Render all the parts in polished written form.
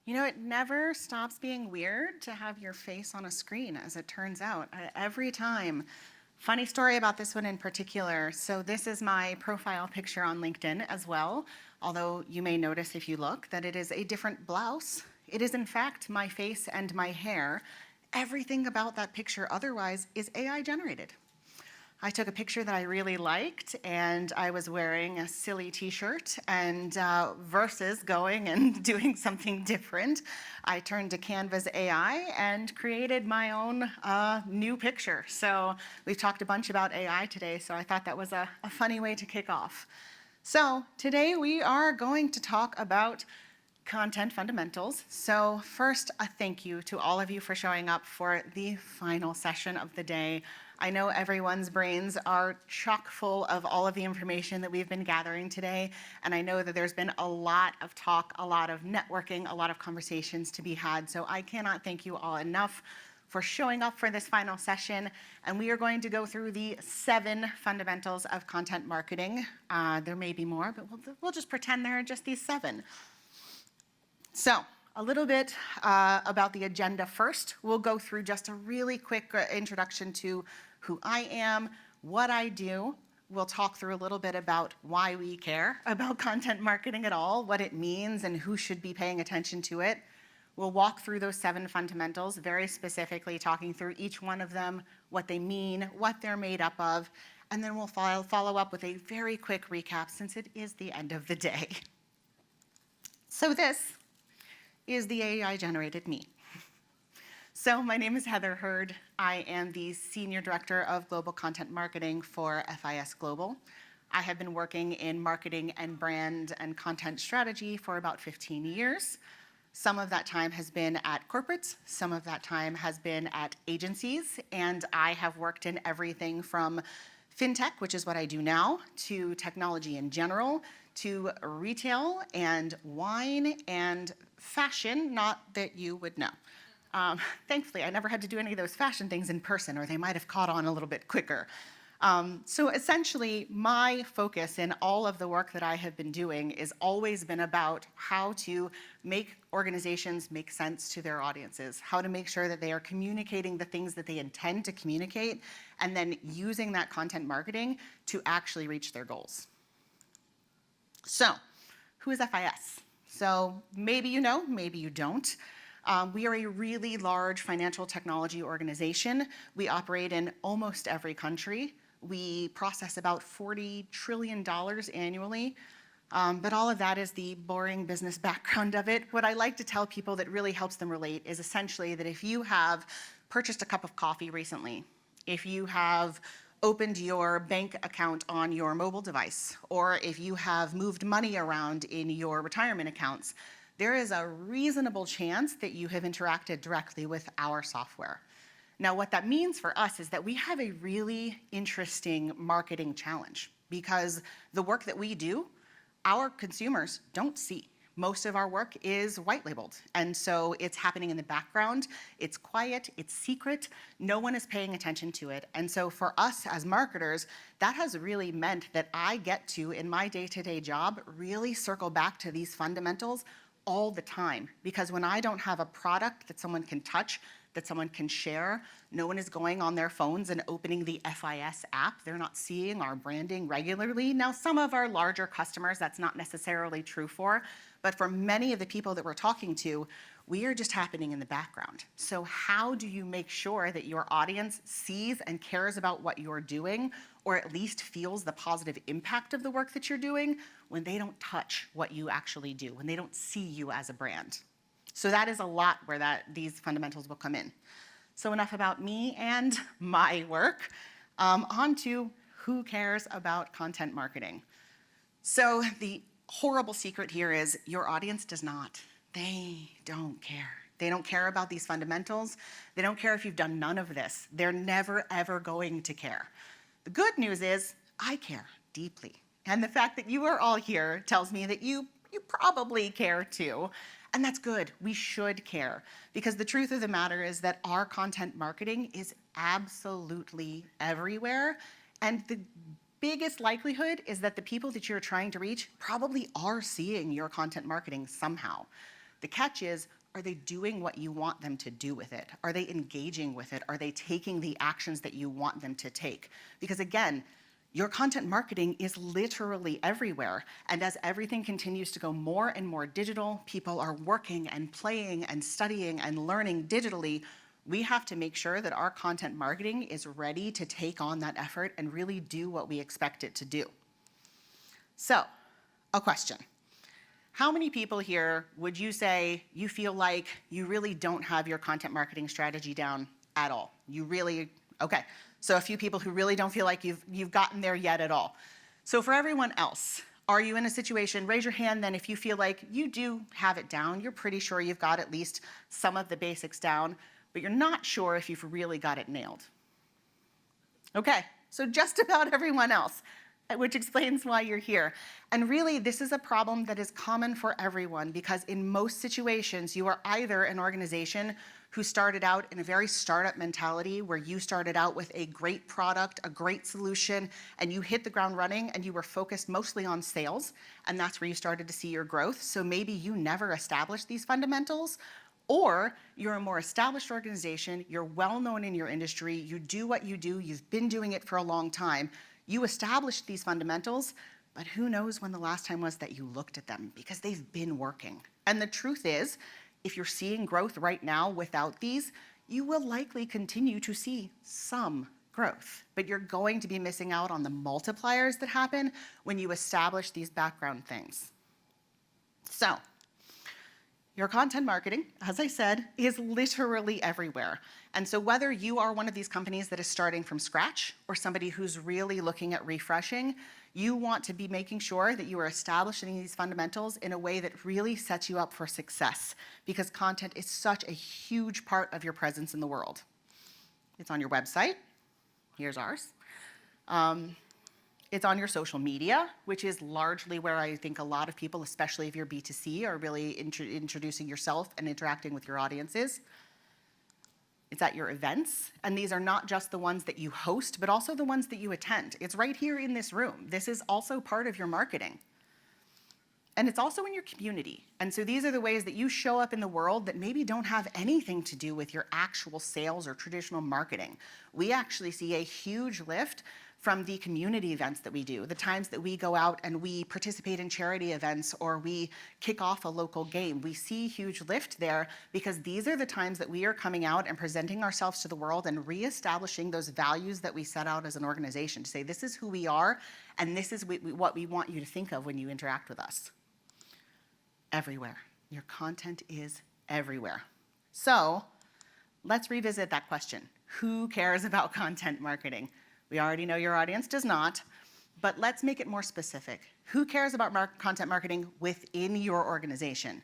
You know, it never stops being weird to have your face on a screen, as it turns out, every time. Funny story about this one in particular. So, this is my profile picture on LinkedIn as well, although you may notice if you look that it is a different blouse. It is, in fact, my face and my hair. Everything about that picture otherwise is AI generated. I took a picture that I really liked, and I was wearing a silly t-shirt, and versus going and doing something different, I turned to Canva's AI and created my own new picture. So we've talked a bunch about AI today, so I thought that was a funny way to kick off. So today we are going to talk about content fundamentals. So first, a thank you to all of you for showing up for the final session of the day. I know everyone's brains are chock full of all of the information that we've been gathering today, and I know that there's been a lot of talk, a lot of networking, a lot of conversations to be had, so I cannot thank you all enough for showing up for this final session, and we are going to go through the 7 fundamentals of content marketing. There may be more, but we'll just pretend there are just these 7. So, a little bit about the agenda first. We'll go through just a really quick introduction to who I am, what I do. We'll talk through a little bit about why we care about content marketing at all, what it means, and who should be paying attention to it. We'll walk through those 7 fundamentals, very specifically talking through each one of them, what they mean, what they're made up of, and then we'll follow up with a very quick recap since it is the end of the day. So this is the AI-generated me. So my name is Heather Hurd. I am the Senior Director of Global Content Marketing for FIS Global. I have been working in marketing and brand and content strategy for about 15 years. Some of that time has been at corporates, some of that time has been at agencies, and I have worked in everything from fintech, which is what I do now, to technology in general, to retail and wine and fashion, not that you would know. Thankfully, I never had to do any of those fashion things in person, or they might have caught on a little bit quicker. So essentially, my focus in all of the work that I have been doing has always been about how to make organizations make sense to their audiences, how to make sure that they are communicating the things that they intend to communicate, and then using that content marketing to actually reach their goals. So, who is FIS? So maybe you know, maybe you don't. We are a really large financial technology organization. We operate in almost every country. We process about $40 trillion annually. But all of that is the boring business background of it. What I like to tell people that really helps them relate is essentially that if you have purchased a cup of coffee recently, if you have opened your bank account on your mobile device, or if you have moved money around in your retirement accounts, there is a reasonable chance that you have interacted directly with our software. Now, what that means for us is that we have a really interesting marketing challenge because the work that we do, our consumers don't see. Most of our work is white labeled, and so it's happening in the background. It's quiet, it's secret, no one is paying attention to it. And so for us as marketers, that has really meant that I get to, in my day-to-day job, really circle back to these fundamentals all the time. Because when I don't have a product that someone can touch, that someone can share, no one is going on their phones and opening the FIS app. They're not seeing our branding regularly. Now, some of our larger customers, that's not necessarily true for, but for many of the people that we're talking to, we are just happening in the background. So how do you make sure that your audience sees and cares about what you're doing, or at least feels the positive impact of the work that you're doing when they don't touch what you actually do, when they don't see you as a brand? So that is a lot where these fundamentals will come in. So enough about me and my work. On to who cares about content marketing. So the horrible secret here is your audience does not. They don't care. They don't care about these fundamentals. They don't care if you've done none of this. They're never, ever going to care. The good news is I care deeply. And the fact that you are all here tells me that you probably care too. And that's good. We should care. Because the truth of the matter is that our content marketing is absolutely everywhere. And the biggest likelihood is that the people that you're trying to reach probably are seeing your content marketing somehow. The catch is, Are they doing what you want them to do with it? Are they engaging with it? Are they taking the actions that you want them to take? Because again, your content marketing is literally everywhere. And as everything continues to go more and more digital, people are working and playing and studying and learning digitally. We have to make sure that our content marketing is ready to take on that effort and really do what we expect it to do. So, a question. How many people here would you say you feel like you really don't have your content marketing strategy down at all? You really, okay. So a few people who really don't feel like you've gotten there yet at all. So for everyone else, are you in a situation, raise your hand then if you feel like you do have it down, you're pretty sure you've got at least some of the basics down, but you're not sure if you've really got it nailed. Okay, so just about everyone else, which explains why you're here. And really, this is a problem that is common for everyone because in most situations, you are either an organization who started out in a very startup mentality where you started out with a great product, a great solution, and you hit the ground running and you were focused mostly on sales, and that's where you started to see your growth. So maybe you never established these fundamentals, or you're a more established organization, you're well known in your industry, you do what you do, you've been doing it for a long time, you established these fundamentals, but who knows when the last time was that you looked at them because they've been working. And the truth is, if you're seeing growth right now without these, you will likely continue to see some growth, but you're going to be missing out on the multipliers that happen when you establish these background things. So, your content marketing, as I said, is literally everywhere. And so whether you are one of these companies that is starting from scratch or somebody who's really looking at refreshing, you want to be making sure that you are establishing these fundamentals in a way that really sets you up for success because content is such a huge part of your presence in the world. It's on your website. Here's ours. It's on your social media, which is largely where I think a lot of people, especially if you're B2C, are really introducing yourself and interacting with your audiences. It's at your events, and these are not just the ones that you host, but also the ones that you attend. It's right here in this room. This is also part of your marketing. And it's also in your community. And so these are the ways that you show up in the world that maybe don't have anything to do with your actual sales or traditional marketing. We actually see a huge lift from the community events that we do, the times that we go out and we participate in charity events or we kick off a local game. We see huge lift there because these are the times that we are coming out and presenting ourselves to the world and reestablishing those values that we set out as an organization to say, this is who we are and this is what we want you to think of when you interact with us. Everywhere. Your content is everywhere. So let's revisit that question. Who cares about content marketing? We already know your audience does not, but let's make it more specific. Who cares about content marketing within your organization?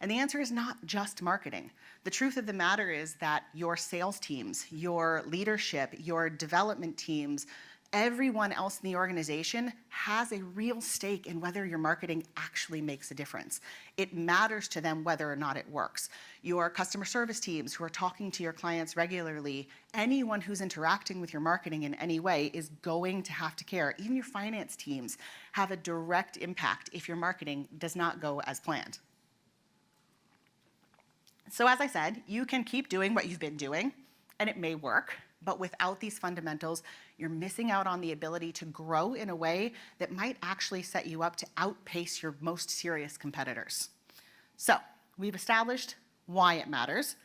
And the answer is not just marketing. The truth of the matter is that your sales teams, your leadership, your development teams, everyone else in the organization has a real stake in whether your marketing actually makes a difference. It matters to them whether or not it works. Your customer service teams who are talking to your clients regularly, anyone who's interacting with your marketing in any way is going to have to care. Even your finance teams have a direct impact if your marketing does not go as planned. So as I said, you can keep doing what you've been doing, and it may work, but without these fundamentals, you're missing out on the ability to grow in a way that might actually set you up to outpace your most serious competitors. So we've established why it matters.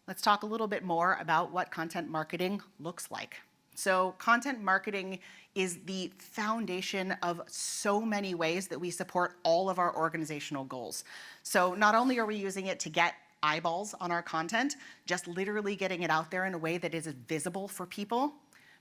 Let's talk a little bit more about what content marketing looks like. So content marketing is the foundation of so many ways that we support all of our organizational goals. So not only are we using it to get eyeballs on our content, just literally getting it out there in a way that is visible for people,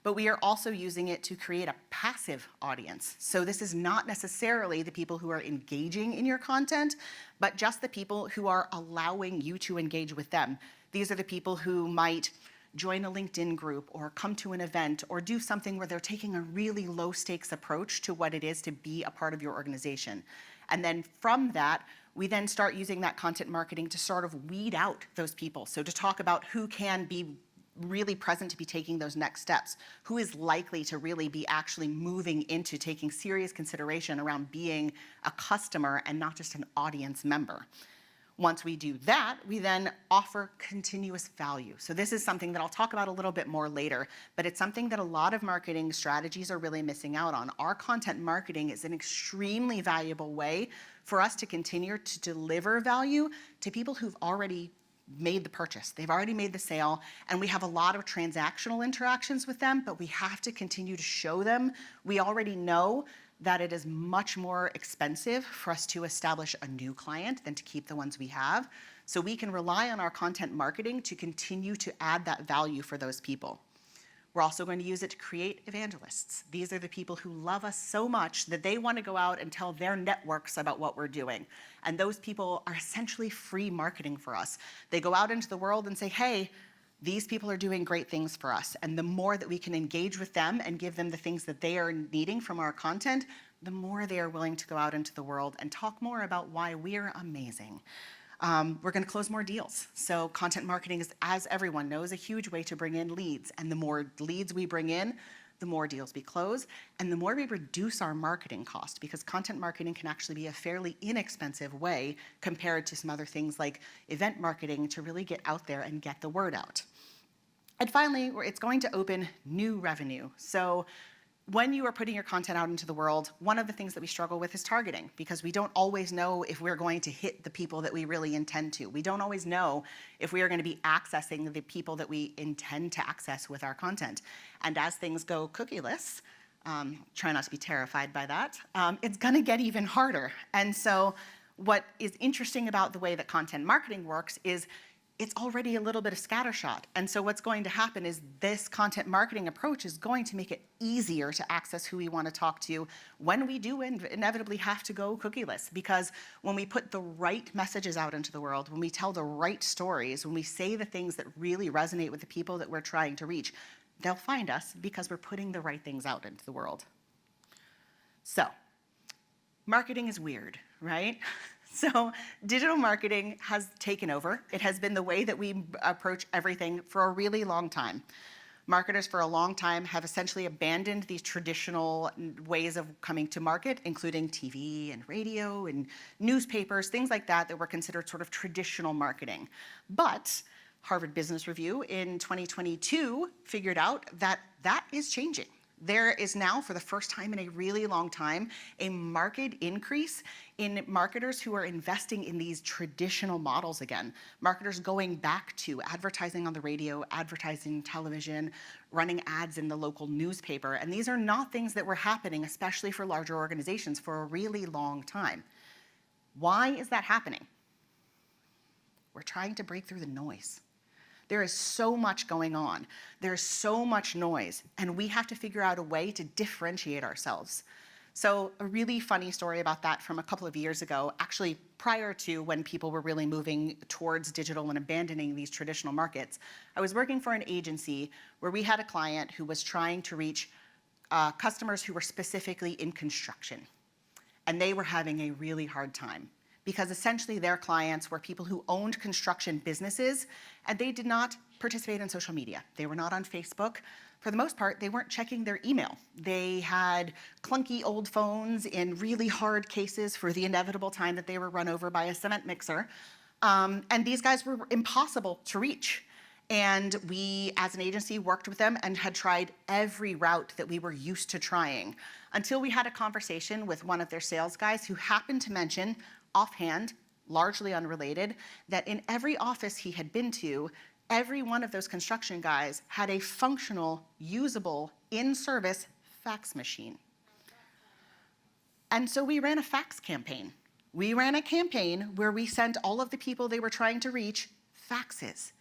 but we are also using it to create a passive audience. So this is not necessarily the people who are engaging in your content, but just the people who are allowing you to engage with them. These are the people who might join a LinkedIn group or come to an event or do something where they're taking a really low stakes approach to what it is to be a part of your organization. And then from that, we then start using that content marketing to sort of weed out those people. So to talk about who can be really present to be taking those next steps, who is likely to really be actually moving into taking serious consideration around being a customer and not just an audience member. Once we do that, we then offer continuous value. So this is something that I'll talk about a little bit more later, but it's something that a lot of marketing strategies are really missing out on. Our content marketing is an extremely valuable way for us to continue to deliver value to people who've already made the purchase. They've already made the sale, and we have a lot of transactional interactions with them, but we have to continue to show them. We already know that it is much more expensive for us to establish a new client than to keep the ones we have. So we can rely on our content marketing to continue to add that value for those people. We're also going to use it to create evangelists. These are the people who love us so much that they want to go out and tell their networks about what we're doing. And those people are essentially free marketing for us. They go out into the world and say, hey, these people are doing great things for us. And the more that we can engage with them and give them the things that they are needing from our content, the more they are willing to go out into the world and talk more about why we're amazing. We're going to close more deals. So content marketing is, as everyone knows, a huge way to bring in leads. And the more leads we bring in, the more deals we close, and the more we reduce our marketing cost, because content marketing can actually be a fairly inexpensive way compared to some other things like event marketing to really get out there and get the word out. And finally, it's going to open new revenue. So when you are putting your content out into the world, one of the things that we struggle with is targeting, because we don't always know if we're going to hit the people that we really intend to. We don't always know if we are going to be accessing the people that we intend to access with our content. And as things go cookieless, try not to be terrified by that, it's going to get even harder. And so what is interesting about the way that content marketing works is it's already a little bit of scattershot. And so what's going to happen is this content marketing approach is going to make it easier to access who we want to talk to when we do inevitably have to go cookieless. Because when we put the right messages out into the world, when we tell the right stories, when we say the things that really resonate with the people that we're trying to reach, they'll find us because we're putting the right things out into the world. So, marketing is weird, right? So digital marketing has taken over. It has been the way that we approach everything for a really long time. Marketers for a long time have essentially abandoned these traditional ways of coming to market, including TV and radio and newspapers, things like that that were considered sort of traditional marketing. But Harvard Business Review in 2022 figured out that that is changing. There is now, for the first time in a really long time, a marked increase in marketers who are investing in these traditional models again. Marketers going back to advertising on the radio, advertising television, running ads in the local newspaper. And these are not things that were happening, especially for larger organizations, for a really long time. Why is that happening? We're trying to break through the noise. There is so much going on. There's so much noise, and we have to figure out a way to differentiate ourselves. So a really funny story about that from a couple of years ago, actually prior to when people were really moving towards digital and abandoning these traditional markets. I was working for an agency where we had a client who was trying to reach customers who were specifically in construction, and they were having a really hard time, because essentially their clients were people who owned construction businesses, and they did not participate in social media. They were not on Facebook. For the most part, they weren't checking their email. They had clunky old phones in really hard cases for the inevitable time that they were run over by a cement mixer. And these guys were impossible to reach. And we, as an agency, worked with them and had tried every route that we were used to trying, until we had a conversation with one of their sales guys who happened to mention, offhand, largely unrelated, that in every office he had been to, every one of those construction guys had a functional, usable, in-service fax machine. And so we ran a fax campaign. We ran a campaign where we sent all of the people they were trying to reach faxes.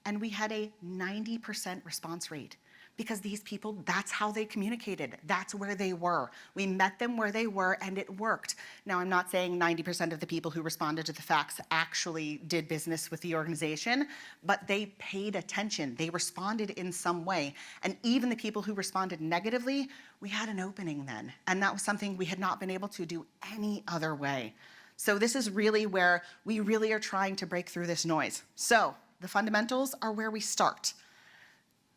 And we had a 90% response rate, because these people, that's how they communicated. That's where they were. We met them where they were, and it worked. Now, I'm not saying 90% of the people who responded to the fax actually did business with the organization, but they paid attention. They responded in some way. And even the people who responded negatively, we had an opening then. And that was something we had not been able to do any other way. So this is really where we really are trying to break through this noise. So the fundamentals are where we start.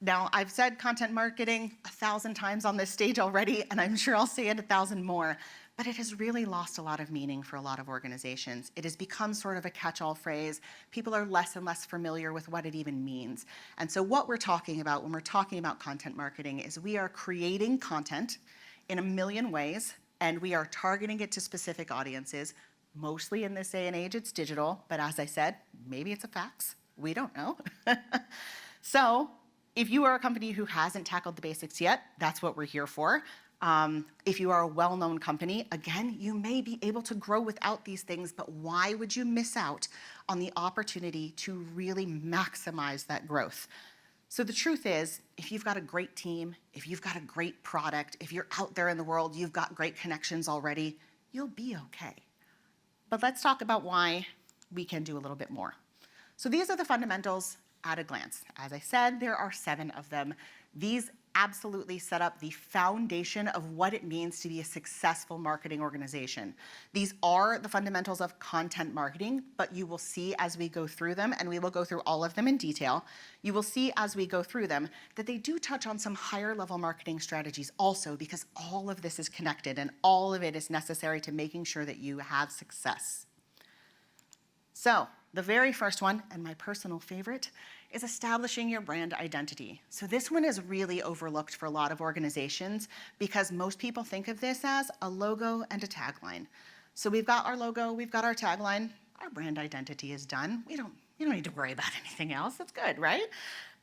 Now, I've said content marketing 1,000 times on this stage already, and I'm sure I'll say it 1,000 more, but it has really lost a lot of meaning for a lot of organizations. It has become sort of a catch-all phrase. People are less and less familiar with what it even means. And so what we're talking about when we're talking about content marketing is we are creating content in a million ways, and we are targeting it to specific audiences. Mostly in this day and age, it's digital, but as I said, maybe it's a fax. We don't know. So if you are a company who hasn't tackled the basics yet, that's what we're here for. If you are a well-known company, again, you may be able to grow without these things, but why would you miss out on the opportunity to really maximize that growth? So the truth is, if you've got a great team, if you've got a great product, if you're out there in the world, you've got great connections already, you'll be okay. But let's talk about why we can do a little bit more. So these are the fundamentals at a glance. As I said, there are 7 of them. These absolutely set up the foundation of what it means to be a successful marketing organization. These are the fundamentals of content marketing, but you will see as we go through them, and we will go through all of them in detail, you will see as we go through them that they do touch on some higher level marketing strategies also, because all of this is connected and all of it is necessary to making sure that you have success. So the very first one, and my personal favorite, is establishing your brand identity. So this one is really overlooked for a lot of organizations because most people think of this as a logo and a tagline. So we've got our logo, we've got our tagline, our brand identity is done. You don't need to worry about anything else. That's good, right?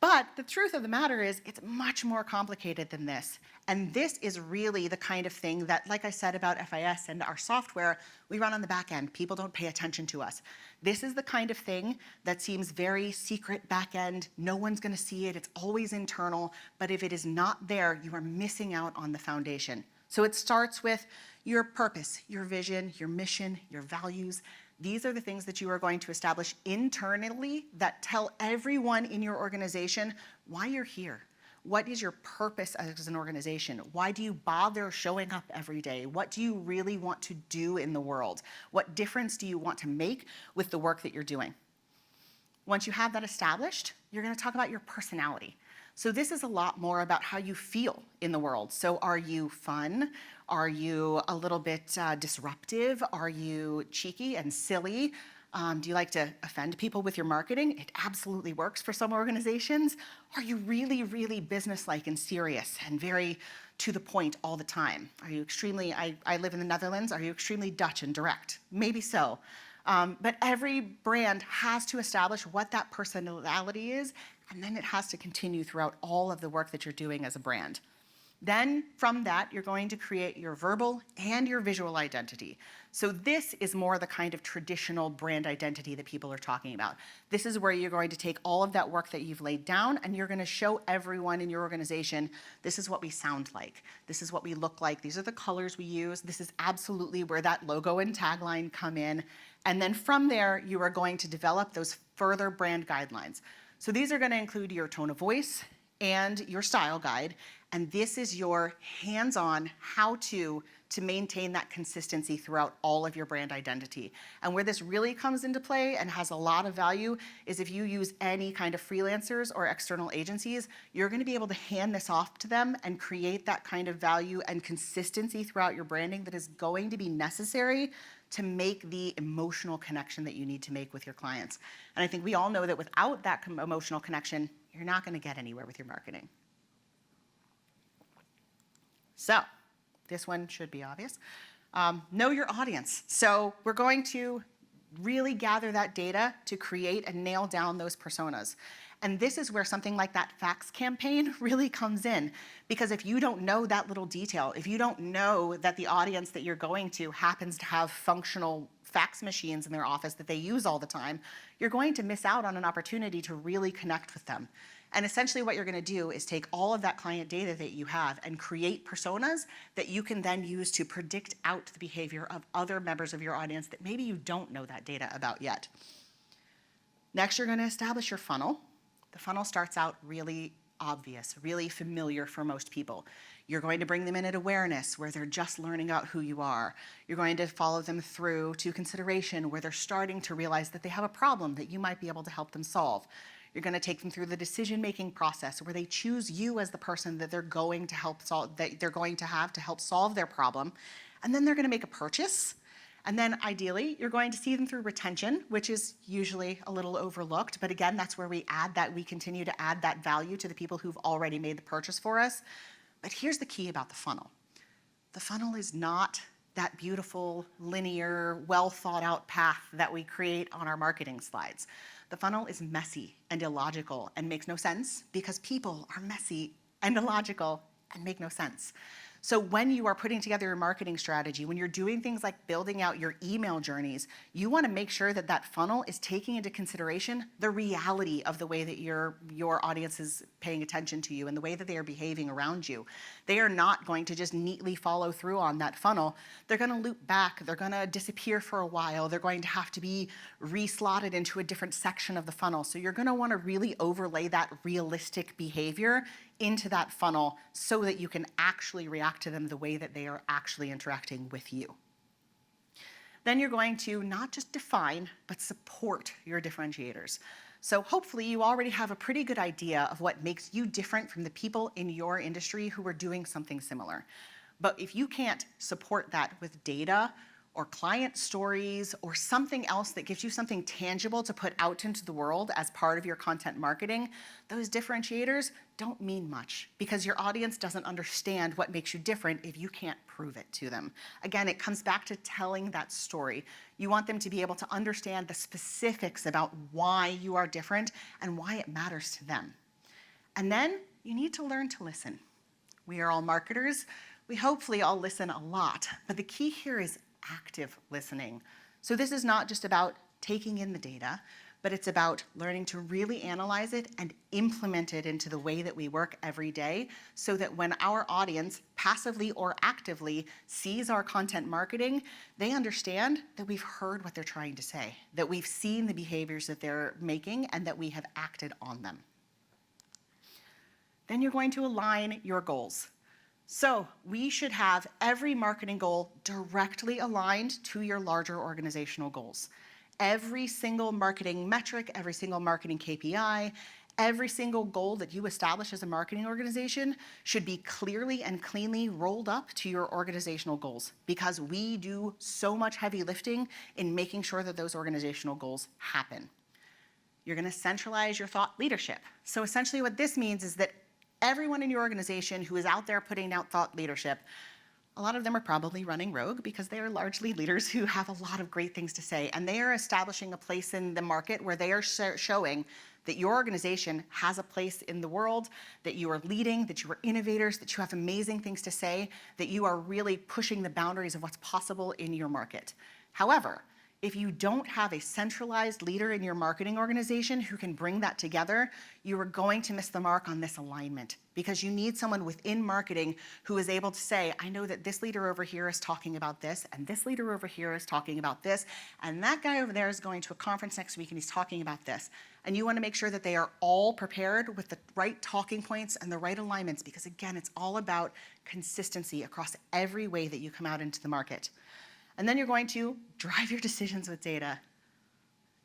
But the truth of the matter is it's much more complicated than this. And this is really the kind of thing that, like I said about FIS and our software, we run on the back end. People don't pay attention to us. This is the kind of thing that seems very secret back end. No one's gonna see it. It's always internal. But if it is not there, you are missing out on the foundation. So it starts with your purpose, your vision, your mission, your values. These are the things that you are going to establish internally that tell everyone in your organization why you're here. What is your purpose as an organization? Why do you bother showing up every day? What do you really want to do in the world? What difference do you want to make with the work that you're doing? Once you have that established, you're going to talk about your personality. So this is a lot more about how you feel in the world. So are you fun? Are you a little bit disruptive? Are you cheeky and silly? Do you like to offend people with your marketing? It absolutely works for some organizations. Are you really, really businesslike and serious and very to the point all the time? Are you extremely, I live in the Netherlands, are you extremely Dutch and direct? Maybe so. But every brand has to establish what that personality is, and then it has to continue throughout all of the work that you're doing as a brand. Then from that, you're going to create your verbal and your visual identity. So this is more the kind of traditional brand identity that people are talking about. This is where you're going to take all of that work that you've laid down and you're going to show everyone in your organization, this is what we sound like. This is what we look like. These are the colors we use. This is absolutely where that logo and tagline come in. And then from there, you are going to develop those further brand guidelines. So these are going to include your tone of voice and your style guide. And this is your hands-on how-to maintain that consistency throughout all of your brand identity. And where this really comes into play and has a lot of value is if you use any kind of freelancers or external agencies, you're going to be able to hand this off to them and create that kind of value and consistency throughout your branding that is going to be necessary to make the emotional connection that you need to make with your clients. And I think we all know that without that emotional connection, you're not going to get anywhere with your marketing. So this one should be obvious. Know your audience. So we're going to really gather that data to create and nail down those personas. And this is where something like that fax campaign really comes in. Because if you don't know that little detail, if you don't know that the audience that you're going to happens to have functional fax machines in their office that they use all the time, you're going to miss out on an opportunity to really connect with them. And essentially what you're going to do is take all of that client data that you have and create personas that you can then use to predict out the behavior of other members of your audience that maybe you don't know that data about yet. Next, you're going to establish your funnel. The funnel starts out really obvious, really familiar for most people. You're going to bring them in at awareness where they're just learning out who you are. You're going to follow them through to consideration where they're starting to realize that they have a problem that you might be able to help them solve. You're going to take them through the decision-making process where they choose you as the person that they're going to help solve, that they're going to have to help solve their problem. And then they're going to make a purchase. And then ideally, you're going to see them through retention, which is usually a little overlooked. But again, that's where we continue to add that value to the people who've already made the purchase for us. But here's the key about the funnel. The funnel is not that beautiful, linear, well thought out path that we create on our marketing slides. The funnel is messy and illogical and makes no sense because people are messy and illogical and make no sense. So when you are putting together your marketing strategy, when you're doing things like building out your email journeys, you want to make sure that that funnel is taking into consideration the reality of the way that your audience is paying attention to you and the way that they are behaving around you. They are not going to just neatly follow through on that funnel. They're going to loop back. They're going to disappear for a while. They're going to have to be reslotted into a different section of the funnel. So you're going to want to really overlay that realistic behavior into that funnel so that you can actually react to them the way that they are actually interacting with you. Then you're going to not just define, but support your differentiators. So hopefully you already have a pretty good idea of what makes you different from the people in your industry who are doing something similar. But if you can't support that with data or client stories or something else that gives you something tangible to put out into the world as part of your content marketing, those differentiators don't mean much because your audience doesn't understand what makes you different if you can't prove it to them. Again, it comes back to telling that story. You want them to be able to understand the specifics about why you are different and why it matters to them. And then you need to learn to listen. We are all marketers. We hopefully all listen a lot, but the key here is active listening. So this is not just about taking in the data, but it's about learning to really analyze it and implement it into the way that we work every day so that when our audience passively or actively sees our content marketing, they understand that we've heard what they're trying to say, that we've seen the behaviors that they're making, and that we have acted on them. Then you're going to align your goals. So we should have every marketing goal directly aligned to your larger organizational goals. Every single marketing metric, every single marketing KPI, every single goal that you establish as a marketing organization should be clearly and cleanly rolled up to your organizational goals because we do so much heavy lifting in making sure that those organizational goals happen. You're going to centralize your thought leadership. So essentially what this means is that everyone in your organization who is out there putting out thought leadership, a lot of them are probably running rogue because they are largely leaders who have a lot of great things to say. And they are establishing a place in the market where they are showing that your organization has a place in the world, that you are leading, that you are innovators, that you have amazing things to say, that you are really pushing the boundaries of what's possible in your market. However, if you don't have a centralized leader in your marketing organization who can bring that together, you are going to miss the mark on this alignment because you need someone within marketing who is able to say, I know that this leader over here is talking about this, and this leader over here is talking about this, and that guy over there is going to a conference next week and he's talking about this. And you want to make sure that they are all prepared with the right talking points and the right alignments because again, it's all about consistency across every way that you come out into the market. And then you're going to drive your decisions with data.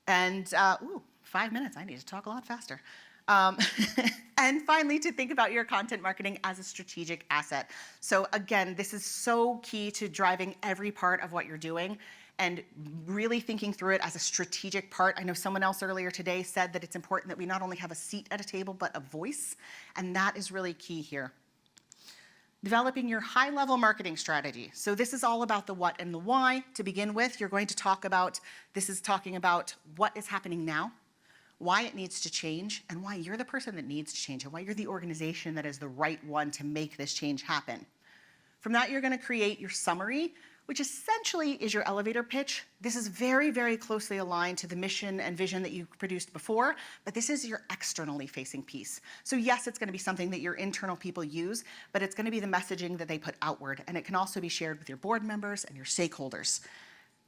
And 5 minutes, I need to talk a lot faster. And finally, to think about your content marketing as a strategic asset. So again, this is so key to driving every part of what you're doing and really thinking through it as a strategic part. I know someone else earlier today said that it's important that we not only have a seat at a table, but a voice. And that is really key here. Developing your high-level marketing strategy. So this is all about the what and the why. To begin with, you're going to talk about, this is talking about what is happening now, why it needs to change, and why you're the person that needs to change, and why you're the organization that is the right one to make this change happen. From that, you're going to create your summary, which essentially is your elevator pitch. This is very, very closely aligned to the mission and vision that you produced before, but this is your externally facing piece. So yes, it's going to be something that your internal people use, but it's going to be the messaging that they put outward, and it can also be shared with your board members and your stakeholders.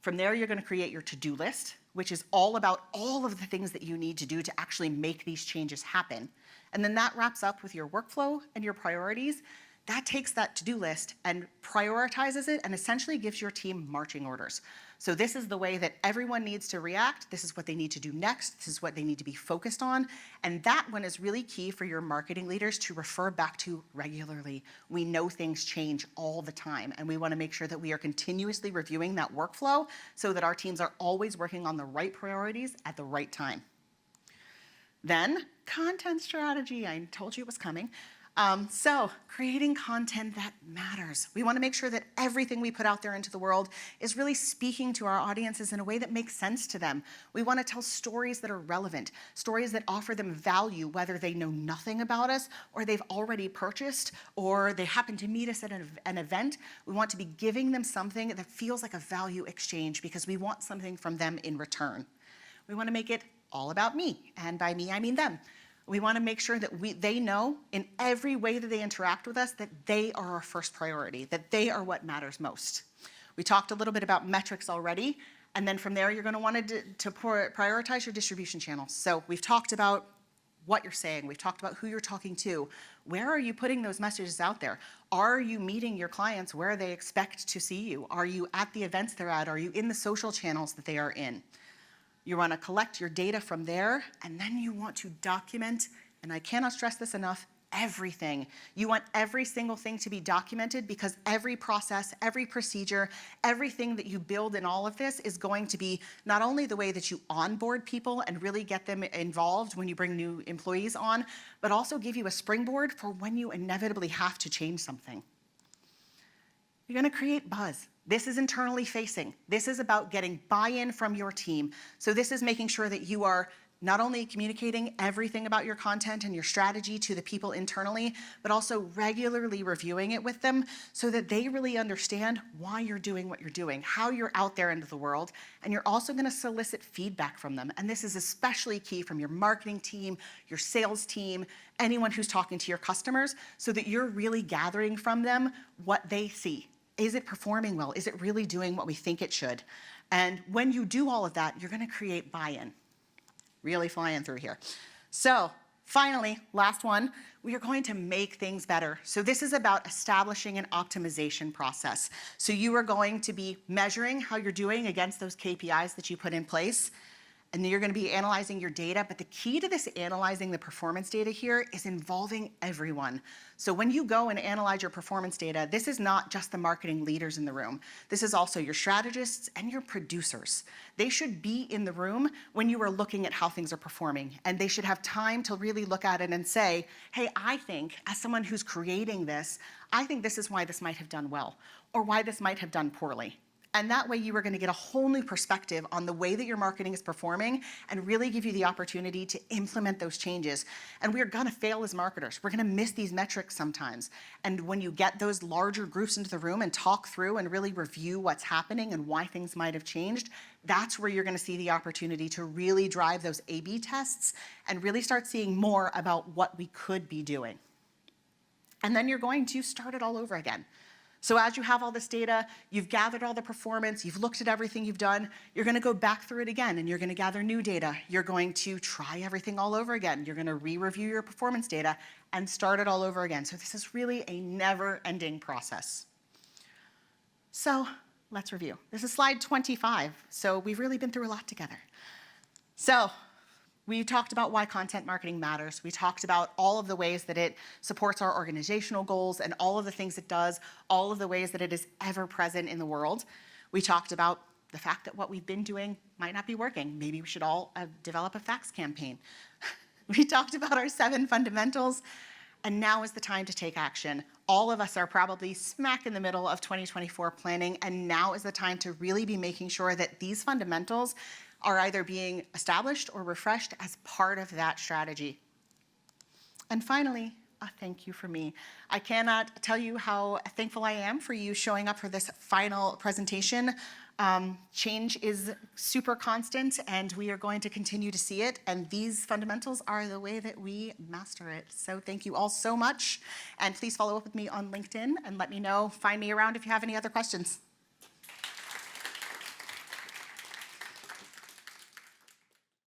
From there, you're going to create your to-do list, which is all about all of the things that you need to do to actually make these changes happen. And then that wraps up with your workflow and your priorities. That takes that to-do list and prioritizes it and essentially gives your team marching orders. So this is the way that everyone needs to react. This is what they need to do next. This is what they need to be focused on. And that one is really key for your marketing leaders to refer back to regularly. We know things change all the time, and we want to make sure that we are continuously reviewing that workflow so that our teams are always working on the right priorities at the right time. Then, content strategy. I told you it was coming. So creating content that matters. We want to make sure that everything we put out there into the world is really speaking to our audiences in a way that makes sense to them. We want to tell stories that are relevant, stories that offer them value, whether they know nothing about us or they've already purchased or they happen to meet us at an event. We want to be giving them something that feels like a value exchange because we want something from them in return. We want to make it all about me, and by me, I mean them. We want to make sure that they know in every way that they interact with us that they are our first priority, that they are what matters most. We talked a little bit about metrics already, and then from there, you're going to want to prioritize your distribution channels. So we've talked about what you're saying. We've talked about who you're talking to. Where are you putting those messages out there? Are you meeting your clients where they expect to see you? Are you at the events they're at? Are you in the social channels that they are in? You want to collect your data from there, and then you want to document, and I cannot stress this enough, everything. You want every single thing to be documented because every process, every procedure, everything that you build in all of this is going to be not only the way that you onboard people and really get them involved when you bring new employees on, but also give you a springboard for when you inevitably have to change something. You're going to create buzz. This is internally facing. This is about getting buy-in from your team. So this is making sure that you are not only communicating everything about your content and your strategy to the people internally, but also regularly reviewing it with them so that they really understand why you're doing what you're doing, how you're out there into the world, and you're also going to solicit feedback from them. And this is especially key from your marketing team, your sales team, anyone who's talking to your customers, so that you're really gathering from them what they see. Is it performing well? Is it really doing what we think it should? And when you do all of that, you're going to create buy-in. Really flying through here. So finally, last one, we are going to make things better. So this is about establishing an optimization process. So you are going to be measuring how you're doing against those KPIs that you put in place. And then you're going to be analyzing your data. But the key to this analyzing the performance data here is involving everyone. So when you go and analyze your performance data, this is not just the marketing leaders in the room. This is also your strategists and your producers. They should be in the room when you are looking at how things are performing. And they should have time to really look at it and say, hey, I think as someone who's creating this, I think this is why this might have done well or why this might have done poorly. And that way you are going to get a whole new perspective on the way that your marketing is performing and really give you the opportunity to implement those changes. And we're going to fail as marketers. We're going to miss these metrics sometimes. And when you get those larger groups into the room and talk through and really review what's happening and why things might have changed, that's where you're going to see the opportunity to really drive those A/B tests and really start seeing more about what we could be doing. And then you're going to start it all over again. So as you have all this data, you've gathered all the performance, you've looked at everything you've done, you're going to go back through it again and you're going to gather new data. You're going to try everything all over again. You're going to re-review your performance data and start it all over again. So this is really a never-ending process. So let's review. This is slide 25. So we've really been through a lot together. So we talked about why content marketing matters. We talked about all of the ways that it supports our organizational goals and all of the things it does, all of the ways that it is ever present in the world. We talked about the fact that what we've been doing might not be working. Maybe we should all develop a fax campaign. We talked about our 7 fundamentals, and now is the time to take action. All of us are probably smack in the middle of 2024 planning, and now is the time to really be making sure that these fundamentals are either being established or refreshed as part of that strategy. And finally, a thank you from me. I cannot tell you how thankful I am for you showing up for this final presentation. Change is super constant, and we are going to continue to see it, and these fundamentals are the way that we master it. So thank you all so much, and please follow up with me on LinkedIn and let me know, find me around if you have any other questions.